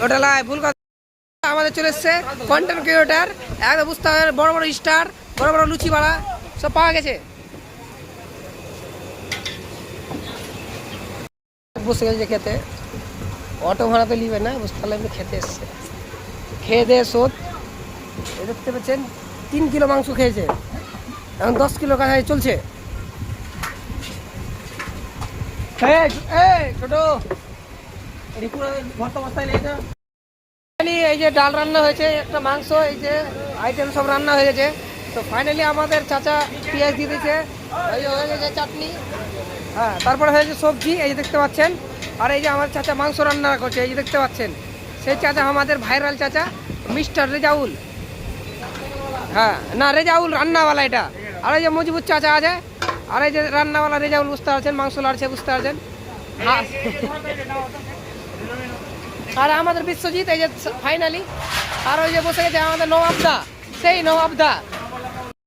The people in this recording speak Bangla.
ওটা লাই ভুল কথা। আমাদের চলে এসছে কন্টেন্ট ক্রিয়েটার, একদম বুঝতে হবে, বড় বড় স্টার, বড় বড় লুচি বাড়া সব পাওয়া গেছে। বসে গেছে খেতে, অটো ভাড়া তো নিবে না, বুঝতে পারলে খেতে এসছে। খেয়ে দিয়ে শোধ, দেখতে পাচ্ছেন 3 কিলো মাংস খেয়েছে, এখন 10 কিলো কাছাকাছি চলছে। ছোট এই যে ডাল রান্না হয়েছে, একটা মাংস, এই যে আইটেম সব রান্না হয়ে গেছে। তো ফাইনালি আমাদের চাচা পেঁয়াজ দিয়ে দিয়েছে, এই যে হয়ে গেছে চাটনি, হ্যাঁ, তারপরে হয়েছে সবজি, এই যে দেখতে পাচ্ছেন। আর এই যে আমার চাচা মাংস রান্না করছে, এই যে দেখতে পাচ্ছেন। সেই চাচা আমাদের ভাইরাল চাচা মিস্টার রেজাউল, হ্যাঁ না রেজাউল রান্নাওয়ালা এটা। আর এই যে মজবুত চাচা আছে, আর এই যে রান্নাওয়ালা রেজাউল বুঝতে পারছেন, মাংস লাড়ছে বুঝতে পারছেন। আর আমাদের বিশ্বজিৎ এই যে ফাইনালি। আর ওই যে বসে গেছে আমাদের নবাবদা, সেই নবাবদা।